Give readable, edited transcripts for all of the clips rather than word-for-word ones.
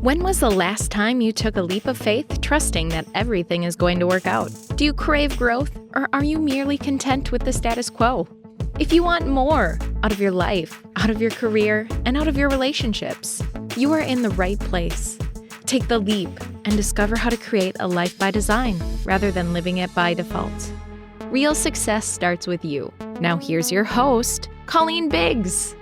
When was the last time you took a leap of faith, trusting that everything is going to work out? Do you crave growth, or are you merely content with the status quo? If you want more out of your life, out of your career, and out of your relationships, you are in the right place. Take the leap and discover how to create a life by design rather than living it by default. Real success starts with you. Now here's your host, Colleen Biggs.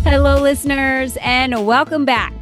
Hello, listeners, and welcome back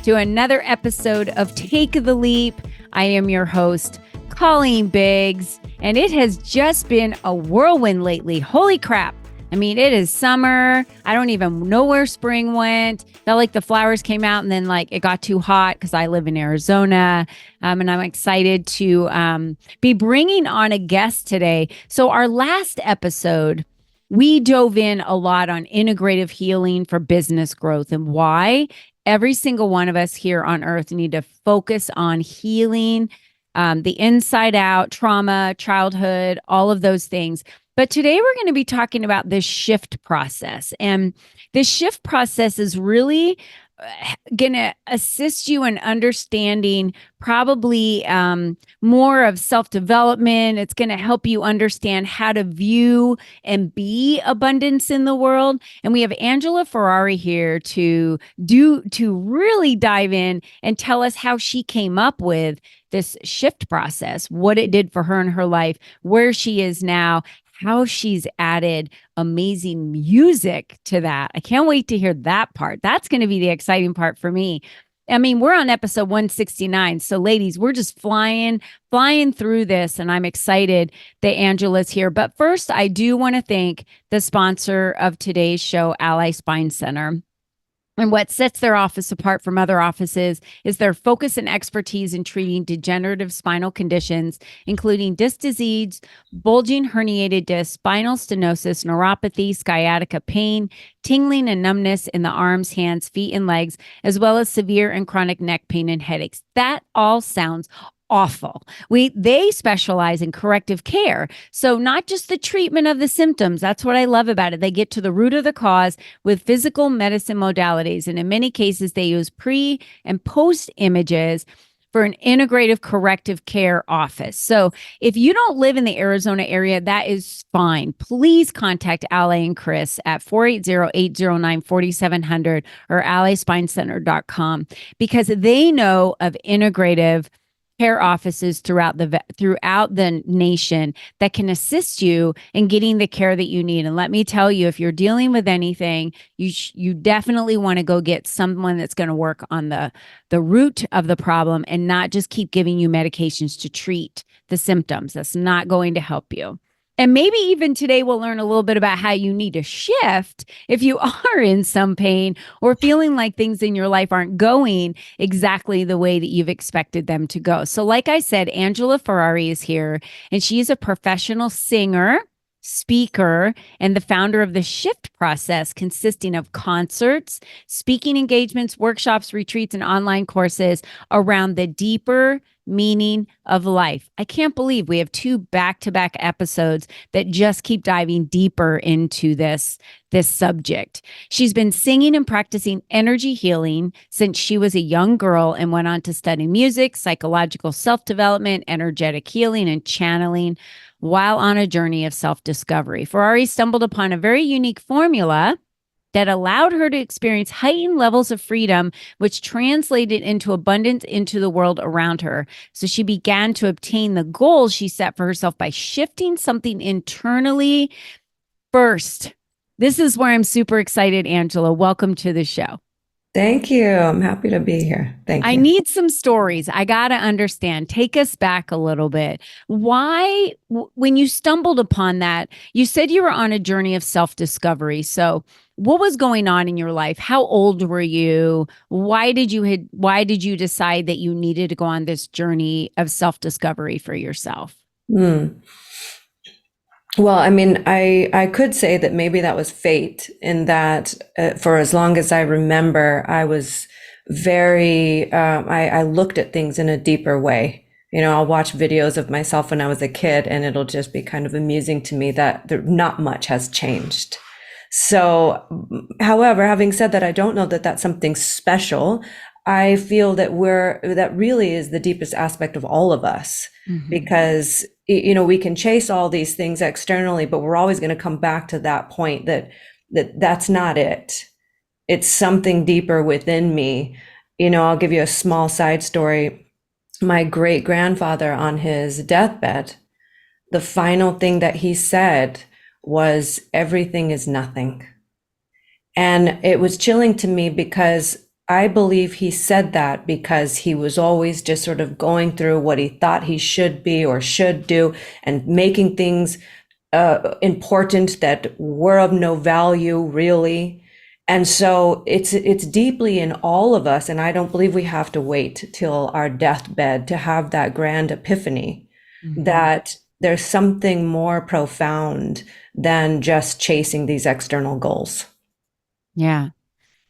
to another episode of Take the Leap. I am your host, Colleen Biggs, and it has just been a whirlwind lately. Holy crap. I mean, it is summer. I don't even know where spring went. Felt like the flowers came out and then it got too hot because I live in Arizona. And I'm excited to be bringing on a guest today. So our last episode, we dove in a lot on integrative healing for business growth and why every single one of us here on earth need to focus on healing the inside out, trauma, childhood, all of those things. But today we're going to be talking about this shift process. And this shift process is really going to assist you in understanding probably more of self-development. It's going to help you understand how to view and be abundance in the world. And we have Angela Ferrari here to really dive in and tell us how she came up with this shift process, what it did for her in her life, where she is now, how she's added amazing music to that. I can't wait to hear that part. That's going to be the exciting part for me. I mean, we're on episode 169. So ladies, we're just flying through this, and I'm excited that Angela's here. But first, I do want to thank the sponsor of today's show, Ally Spine Center. And what sets their office apart from other offices is their focus and expertise in treating degenerative spinal conditions, including disc disease, bulging herniated disc, spinal stenosis, neuropathy, sciatica pain, tingling and numbness in the arms, hands, feet, and legs, as well as severe and chronic neck pain and headaches. That all sounds awful. They specialize in corrective care. So not just the treatment of the symptoms. That's what I love about it. They get to the root of the cause with physical medicine modalities. And in many cases, they use pre and post images for an integrative corrective care office. So if you don't live in the Arizona area, that is fine. Please contact Ally and Chris at 480-809-4700 or allyspinecenter.com because they know of integrative care offices throughout the nation that can assist you in getting the care that you need. And let me tell you, if you're dealing with anything, you definitely want to go get someone that's going to work on the root of the problem and not just keep giving you medications to treat the symptoms. That's not going to help you. And maybe even today we'll learn a little bit about how you need to shift if you are in some pain or feeling like things in your life aren't going exactly the way that you've expected them to go. So like I said, Angela Ferrari is here, and she's a professional singer, speaker, and the founder of the Shift Process, consisting of concerts, speaking engagements, workshops, retreats, and online courses around the deeper meaning of life. I can't believe we have 2 back-to-back episodes that just keep diving deeper into this subject. She's been singing and practicing energy healing since she was a young girl and went on to study music, psychological self-development, energetic healing, and channeling while on a journey of self-discovery. Ferrari stumbled upon a very unique formula that allowed her to experience heightened levels of freedom, which translated into abundance into the world around her. So she began to obtain the goals she set for herself by shifting something internally first. This is where I'm super excited, Angela. Welcome to the show. Thank you. I'm happy to be here. Thank you. I need some stories. I got to understand. Take us back a little bit. Why, when you stumbled upon that, you said you were on a journey of self-discovery. So what was going on in your life? How old were you? Why did you decide that you needed to go on this journey of self-discovery for yourself? Well, I mean, I could say that maybe that was fate in that for as long as I remember, I was I looked at things in a deeper way. You know, I'll watch videos of myself when I was a kid and it'll just be kind of amusing to me that not much has changed. So, however, having said that, I don't know that that's something special. I feel that that really is the deepest aspect of all of us, because, we can chase all these things externally, but we're always going to come back to that point that's not it. It's something deeper within me. I'll give you a small side story. My great grandfather on his deathbed, the final thing that he said was, everything is nothing. And it was chilling to me, because I believe he said that because he was always just sort of going through what he thought he should be or should do, and making things important that were of no value, really. And so it's deeply in all of us. And I don't believe we have to wait till our deathbed to have that grand epiphany that there's something more profound than just chasing these external goals. Yeah.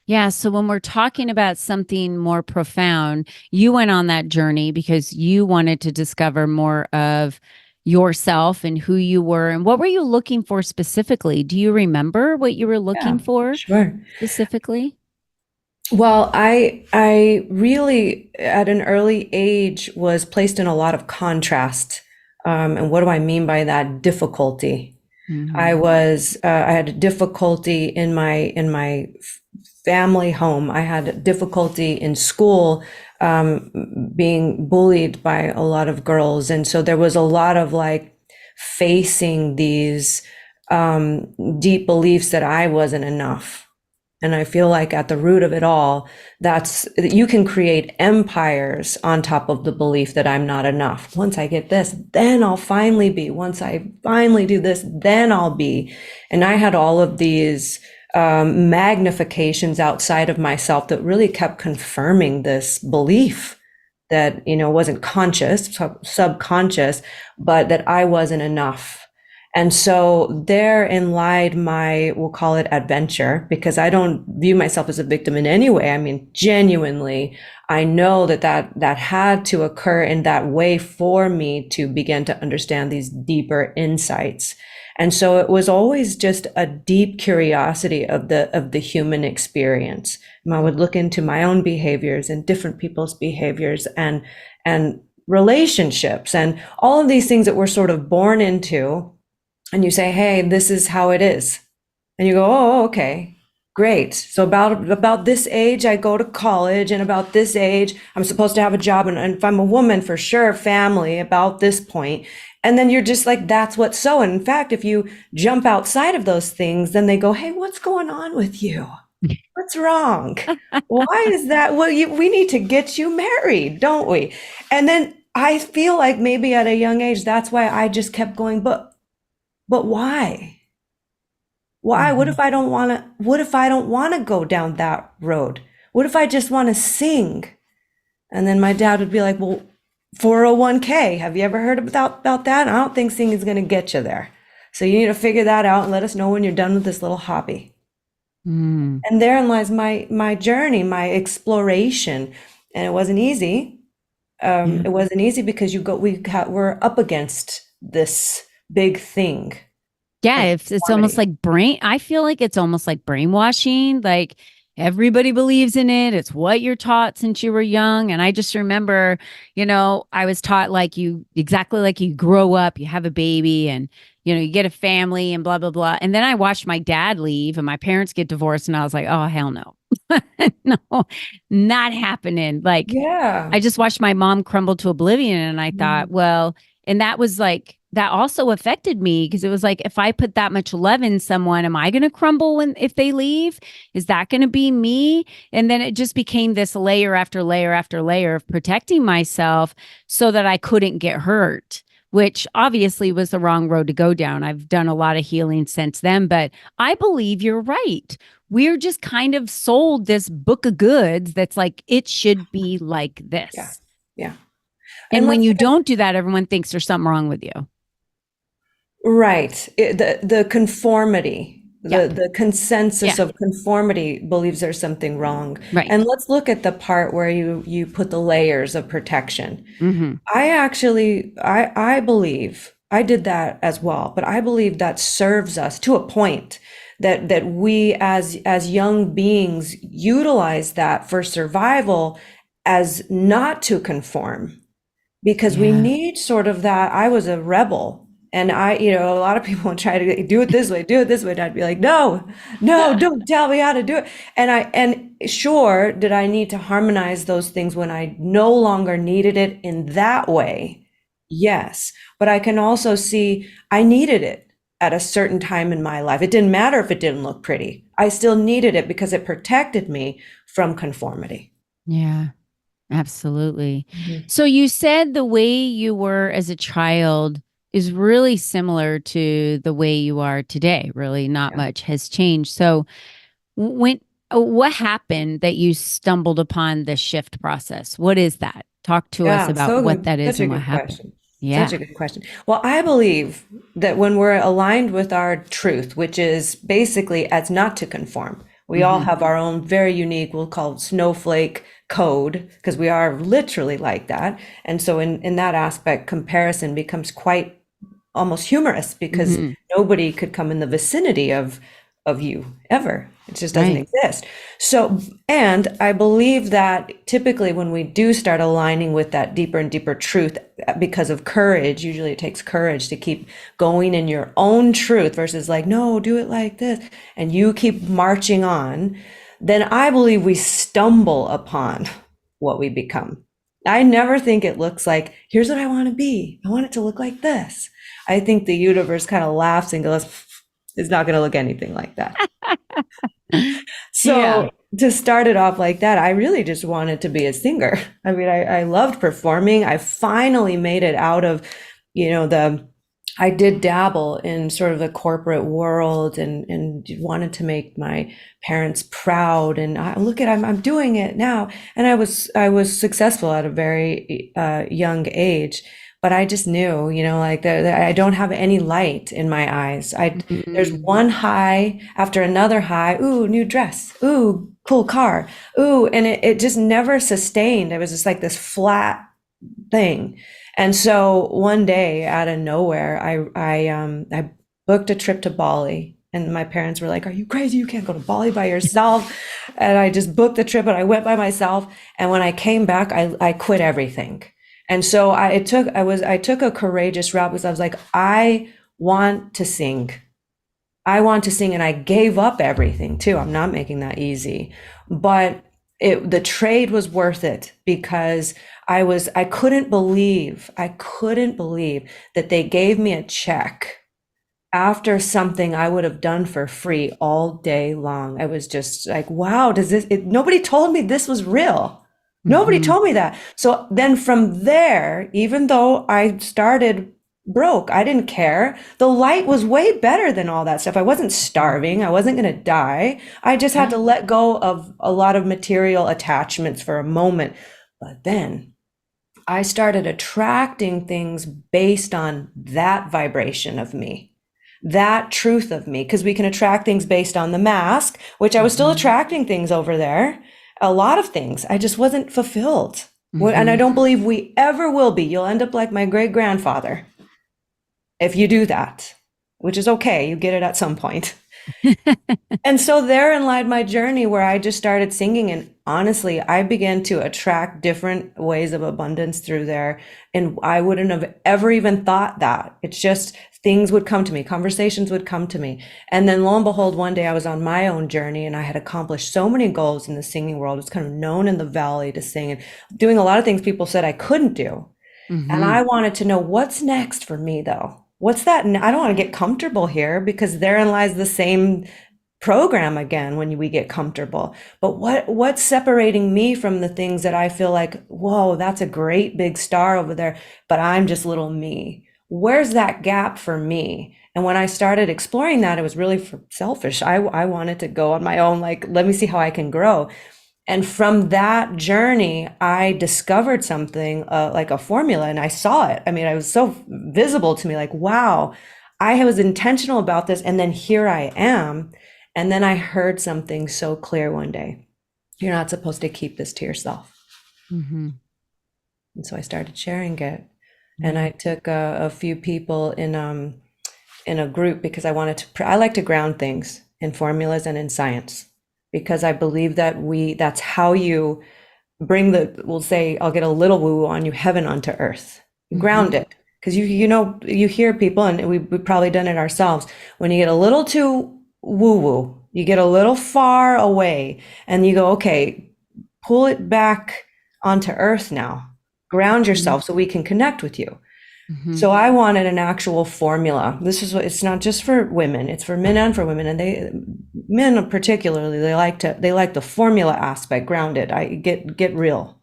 Yeah. So when we're talking about something more profound, you went on that journey because you wanted to discover more of yourself and who you were. And what were you looking for specifically? Do you remember what you were looking for Sure. specifically? Well, I really, at an early age, was placed in a lot of contrast. And what do I mean by that? Difficulty. I had difficulty in my family home. I had difficulty in school, being bullied by a lot of girls. And so there was a lot of like facing these deep beliefs that I wasn't enough. And I feel like at the root of it all, you can create empires on top of the belief that I'm not enough. Once I get this, then I'll finally be. Once I finally do this, then I'll be. And I had all of these magnifications outside of myself that really kept confirming this belief that, wasn't conscious, subconscious, but that I wasn't enough. And so therein lied my, we'll call it adventure, because I don't view myself as a victim in any way. I mean, genuinely, I know that had to occur in that way for me to begin to understand these deeper insights. And so it was always just a deep curiosity of the human experience. And I would look into my own behaviors and different people's behaviors and relationships and all of these things that we're sort of born into. And you say, hey, this is how it is. And you go, oh, okay, great. So about this age, I go to college, and about this age, I'm supposed to have a job. And if I'm a woman, for sure, family about this point. And then you're just like, that's what's so. And in fact, if you jump outside of those things, then they go, hey, what's going on with you? What's wrong? Why is that? Well, we need to get you married, don't we? And then I feel like maybe at a young age, that's why I just kept going, but why? Why? What if I don't want to go down that road? What if I just want to sing? And then my dad would be like, well, 401k, have you ever heard about that? I don't think singing is going to get you there. So you need to figure that out and let us know when you're done with this little hobby. And therein lies my journey, my exploration. And it wasn't easy. It wasn't easy because we're up against this big thing. Yeah, it's almost like I feel like it's almost like brainwashing. Like everybody believes in it. It's what you're taught since you were young. And I just remember, I was taught exactly like you grow up, you have a baby, and you get a family and blah, blah, blah. And then I watched my dad leave and my parents get divorced. And I was like, oh, hell no. No, not happening. Like, I just watched my mom crumble to oblivion. And I thought, well, and that was like, that also affected me because it was like, if I put that much love in someone, am I going to crumble if they leave? Is that going to be me? And then it just became this layer after layer after layer of protecting myself so that I couldn't get hurt, which obviously was the wrong road to go down. I've done a lot of healing since then, but I believe you're right. We're just kind of sold this book of goods that's like, it should be like this. Yeah. And when you don't do that, everyone thinks there's something wrong with you. Right. The conformity, the consensus of conformity believes there's something wrong. Right. And let's look at the part where you put the layers of protection. I believe I did that as well, but I believe that serves us to a point. that we as young beings utilize that for survival as not to conform, because we Yeah. need sort of that. I was a rebel, and a lot of people would try to do it this way, do it this way. And I'd be like, no, no, don't tell me how to do it. And sure, did I need to harmonize those things when I no longer needed it in that way? Yes. But I can also see I needed it at a certain time in my life. It didn't matter if it didn't look pretty. I still needed it because it protected me from conformity. Yeah. Absolutely. Mhm. So you said the way you were as a child is really similar to the way you are today. Really, not Yeah. much has changed. So when what happened that you stumbled upon the shift process? What is that? Talk to us Yeah, about what that is such a and what good happened. question. Such Yeah. a good question. Well, I believe that when we're aligned with our truth, which is basically as not to conform, we all Hmm. have our own very unique, we'll call it snowflake code, because we are literally like that. And so in that aspect, comparison becomes quite almost humorous, because Hmm. nobody could come in the vicinity of you ever. It just doesn't Right. exist. So, and I believe that typically when we do start aligning with that deeper and deeper truth, because of courage, usually it takes courage to keep going in your own truth versus like, no, do it like this, and you keep marching on, then I believe we stumble upon what we become. I never think it looks like, here's what I want to be. I want it to look like this. I think the universe kind of laughs and goes, it's not going to look anything like that. Yeah. So to start it off like that, I really just wanted to be a singer. I mean, I loved performing. I finally made it out of, I did dabble in sort of the corporate world, and wanted to make my parents proud. And I'm doing it now. And I was successful at a very young age. But I just knew, like I don't have any light in my eyes. There's Mhm. one high after another high. Ooh, new dress. Ooh, cool car. Ooh, and it just never sustained. It was just like this flat thing. And so one day out of nowhere, I booked a trip to Bali. And my parents were like, "Are you crazy? You can't go to Bali by yourself." And I just booked the trip and I went by myself. And when I came back, I quit everything. And so I took a courageous route, because I was like, I want to sing. I want to sing, and I gave up everything too. I'm not making that easy, but the trade was worth it, because I couldn't believe that they gave me a check after something I would have done for free all day long. I was just like, wow, nobody told me this was real. Nobody Mhm. told me that. So then from there, even though I started broke, I didn't care. The light was way better than all that stuff. I wasn't starving. I wasn't going to die. I just had to Right. let go of a lot of material attachments for a moment. But then I started attracting things based on that vibration of me, that truth of me, because we can attract things based on the mask, which I was still Mhm. attracting things over there, a lot of things. I just wasn't fulfilled. And I Mhm. don't believe we ever will be. You'll end up like my great grandfather if you do that, which is okay. You get it at some point. And so therein lied my journey, where I just started singing. And honestly, I began to attract different ways of abundance through there. And I wouldn't have ever even thought that. It's just things would come to me, conversations would come to me. And then lo and behold, one day I was on my own journey, and I had accomplished so many goals in the singing world. I was kind of known in the valley to sing, and doing a lot of things people said I couldn't do. And I Mhm. wanted to know, what's next for me though? What's that? I don't want to get comfortable here, because therein lies the same program again when we get comfortable. But what's separating me from the things that I feel like, whoa, that's a great big star over there, but I'm just little me. Where's that gap for me? And when I started exploring that, it was really selfish. I wanted to go on my own, like, let me see how I can grow. And from that journey, I discovered something like a formula, and I saw it. I mean, it was so visible to me, like, wow, I was intentional about this. And then here I am. And then I heard something so clear one day. You're not supposed to keep this to yourself. Mhm. And so I started sharing it. And Yeah. I took a few people in a group, because I wanted to, I like to ground things. in formulas and in science, because I believe that that's how you bring we'll say, I'll get a little woo on you, heaven onto earth, ground it. Because you hear people, and we've probably done it ourselves. When you get a little too woo woo, you get a little far away, and you go, okay, pull it back onto earth now, ground yourself so we can connect with you. So I wanted an actual formula. It's not just for women, it's for men and for women. And men particularly, they like the formula aspect, grounded. I get real.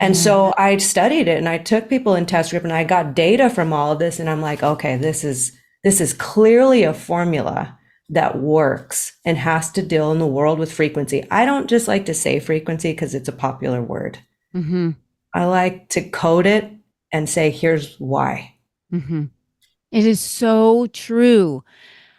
And so I studied it, and I took people in test group, and I got data from all of this. And I'm like, okay, this is clearly a formula that works and has to deal in the world with frequency. I don't just like to say frequency because it's a popular word. I like to code it and say, here's why. It is so true.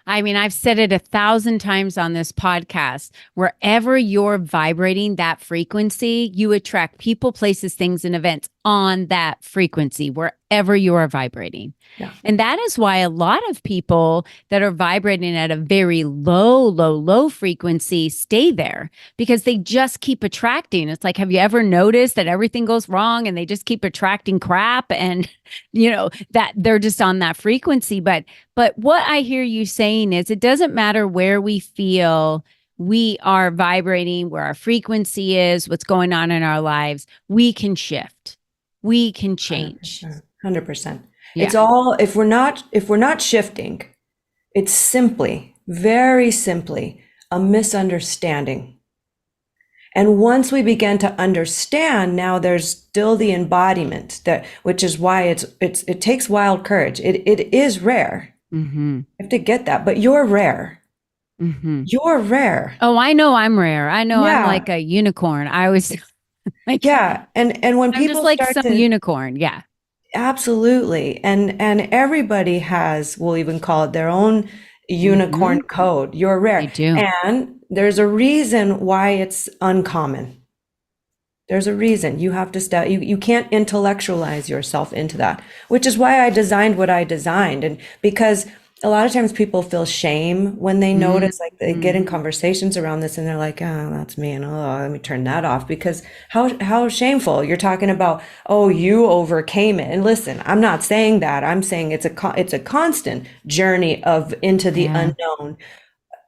I mean, I've said it 1,000 times on this podcast. Wherever you're vibrating that frequency, you attract people, places, things, and events on that frequency, wherever you are vibrating. Yeah. And that is why a lot of people that are vibrating at a very low frequency stay there, because they just keep attracting. It's like, have you ever noticed that everything goes wrong and they just keep attracting crap, and that they're just on that frequency. But what I hear you saying is, it doesn't matter where we feel we are vibrating, where our frequency is, what's going on in our lives, we can shift. We can change. 100%. Yeah. It's all, if we're not shifting, it's simply, very simply, a misunderstanding. And once we begin to understand, now there's still the embodiment, which is why it takes wild courage. It is rare. You have to get that, but you're rare. You're rare. Oh, I know I'm rare. I know I'm like a unicorn. I was like, and when people just like start some unicorn, absolutely, and everybody has, we'll even call it their own unicorn code. You're rare. I do. And there's a reason why it's uncommon. There's a reason. You have to step, you can't intellectualize yourself into that, which is why I designed what I designed. And because a lot of times people feel shame when they notice, like they get in conversations around this and they're like, oh, that's me. And let me turn that off, because how shameful. You're talking about, oh, you overcame it. And listen, I'm not saying that. I'm saying it's a constant journey into the unknown.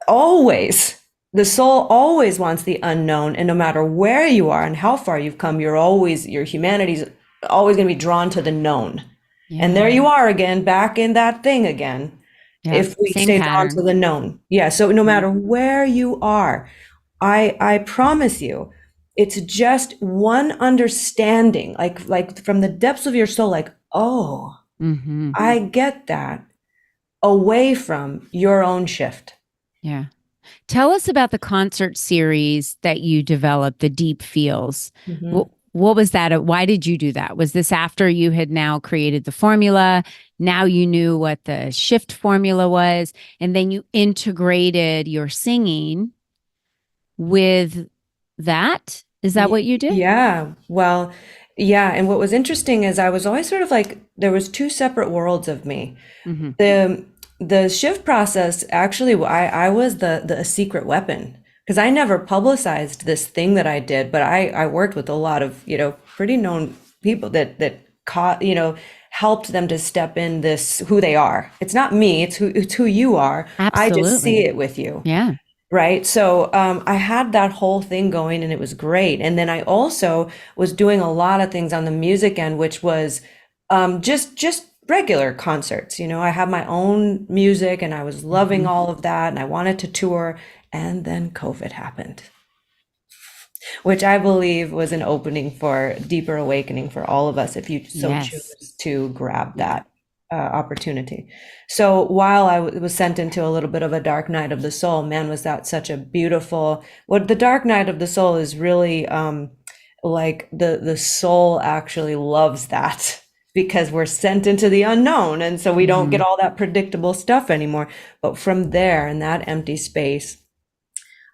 Always. The soul always wants the unknown. And no matter where you are and how far you've come, your humanity's always going to be drawn to the known. And there you are again, back in that thing again. If we stay drawn to the known. So no matter where you are, I promise you, it's just one understanding, like from the depths of your soul, like, oh, I get that, away from your own shift. Yeah. Tell us about the concert series that you developed, the Deep Feels. What was that? Why did you do that? Was this after you had now created the formula? Now you knew what the shift formula was, and then you integrated your singing with that? Is that what you did? Yeah. Well, yeah. And what was interesting is I was always sort of like, there was two separate worlds of me. The shift process, actually, I was the secret weapon, because I never publicized this thing that I did, but I worked with a lot of, pretty known people that caught, helped them to step in this, who they are. It's not me, it's who you are. Absolutely. I just see it with you. Yeah. Right. So I had that whole thing going, and it was great. And then I also was doing a lot of things on the music end, which was just regular concerts. I had my own music, and I was loving all of that, and I wanted to tour. And then COVID happened, which I believe was an opening for deeper awakening for all of us, if you choose to grab that opportunity. So while I was sent into a little bit of a dark night of the soul, man, was that such a beautiful, what the dark night of the soul is really like the soul actually loves that, because we're sent into the unknown. And so we don't get all that predictable stuff anymore. But from there, in that empty space,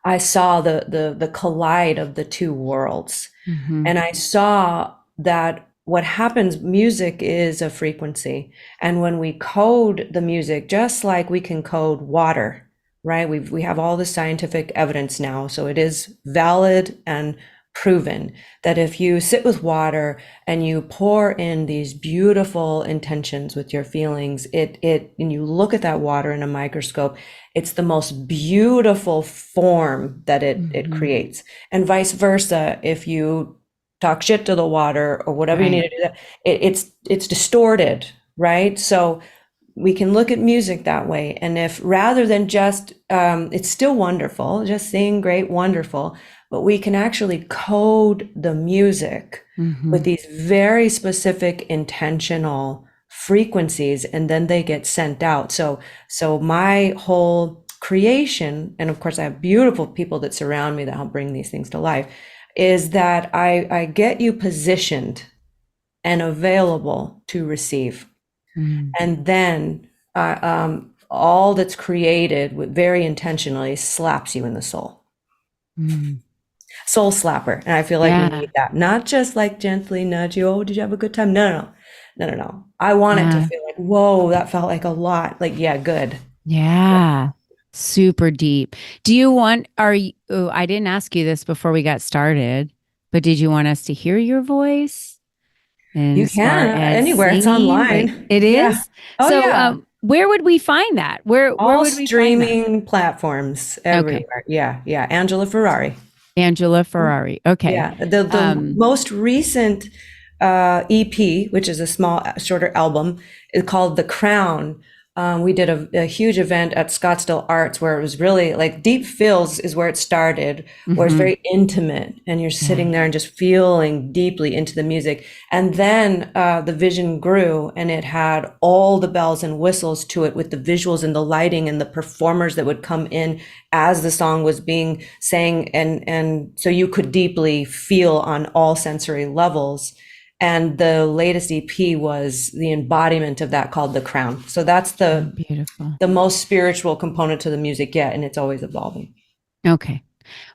I saw the collide of the two worlds. And I saw that what happens, music is a frequency. And when we code the music, just like we can code water, right? We have all the scientific evidence now. So it is valid and proven that if you sit with water and you pour in these beautiful intentions with your feelings, and you look at that water in a microscope, it's the most beautiful form that it creates. And vice versa, if you talk shit to the water or whatever you need to do, that it's distorted, right? So we can look at music that way. And if rather than just, it's still wonderful, just sing great, wonderful, but we can actually code the music with these very specific intentional frequencies, and then they get sent out. So my whole creation, and of course I have beautiful people that surround me that help bring these things to life, is that I get you positioned and available to receive. And then all that's created very intentionally slaps you in the soul. Soul slapper. And I feel like we need that. Not just like gently nudge you, oh, did you have a good time? No. I want it to feel like, whoa, that felt like a lot. Like, yeah, good. Yeah. Super deep. I didn't ask you this before we got started, but did you want us to hear your voice? You can anywhere. It's online. It is. Yeah. Oh, so, yeah. Where would we find that? Where would we streaming find that? platforms everywhere. Okay. Yeah. Angela Ferrari. Okay. Yeah. The most recent EP, which is a shorter album, is called The Crown. We did a huge event at Scottsdale Arts where it was really like deep feels is where it started, where it's very intimate and you're sitting there and just feeling deeply into the music. And then the vision grew and it had all the bells and whistles to it with the visuals and the lighting and the performers that would come in as the song was being sang. And so you could deeply feel on all sensory levels. And the latest EP was the embodiment of that, called The Crown. So that's the most spiritual component to the music yet, and it's always evolving. Okay.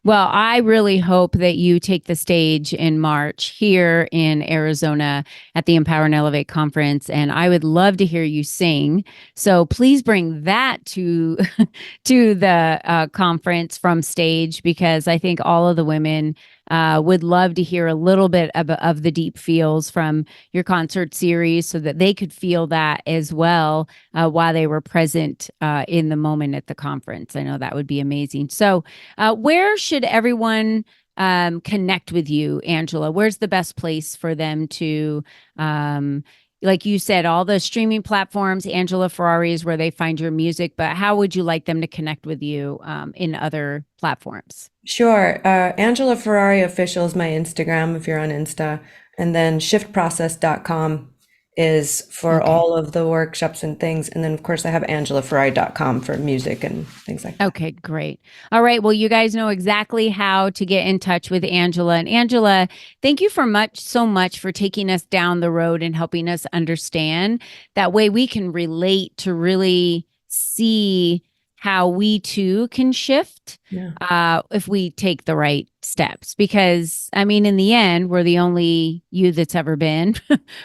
Well, I really hope that you take the stage in March here in Arizona at the Empower and Elevate conference, and I would love to hear you sing. So please bring that to the conference from stage, because I think all of the women would love to hear a little bit of the deep feels from your concert series, so that they could feel that as well while they were present in the moment at the conference. I know that would be amazing. So where should everyone connect with you, Angela? Where's the best place for them to, like you said, all the streaming platforms? Angela Ferrari is where they find your music, but how would you like them to connect with you in other platforms? Sure. Angela Ferrari Official is my Instagram if you're on Insta. And then shiftprocess.com is for all of the workshops and things. And then, of course, I have angelaferrari.com for music and things like that. Okay, great. All right. Well, you guys know exactly how to get in touch with Angela. And Angela, thank you so much for taking us down the road and helping us understand. That way we can relate to really see how we too can shift if we take the right steps. Because, I mean, in the end, we're the only you that's ever been.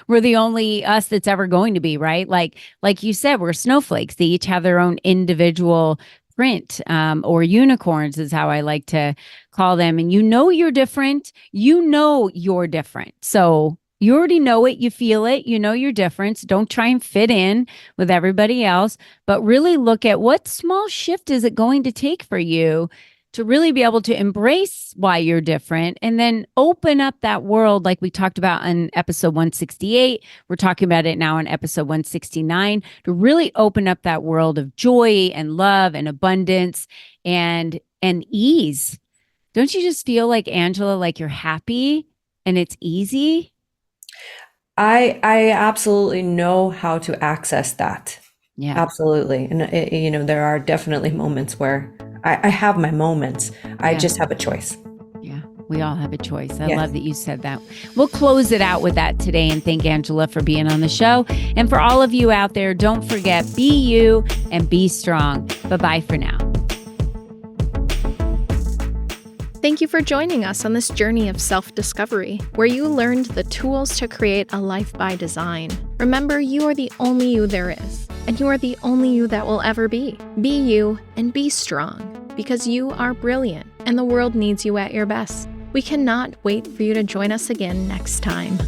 We're the only us that's ever going to be, right? Like you said, we're snowflakes. They each have their own individual print, or unicorns is how I like to call them. And you're different. You're different. So you already know it. You feel it. You know your difference. Don't try and fit in with everybody else, but really look at what small shift is it going to take for you to really be able to embrace why you're different, and then open up that world like we talked about in episode 168. We're talking about it now in episode 169, to really open up that world of joy and love and abundance and ease. Don't you just feel like, Angela, like you're happy and it's easy? I absolutely know how to access that. Yeah, absolutely. And there are definitely moments where I have my moments. I just have a choice. Yeah, we all have a choice. I love that you said that. We'll close it out with that today, and thank Angela for being on the show. And for all of you out there, don't forget, be you and be strong. Bye-bye for now. Thank you for joining us on this journey of self-discovery, where you learned the tools to create a life by design. Remember, you are the only you there is. and you are the only you that will ever be. Be you and be strong, because you are brilliant and the world needs you at your best. We cannot wait for you to join us again next time.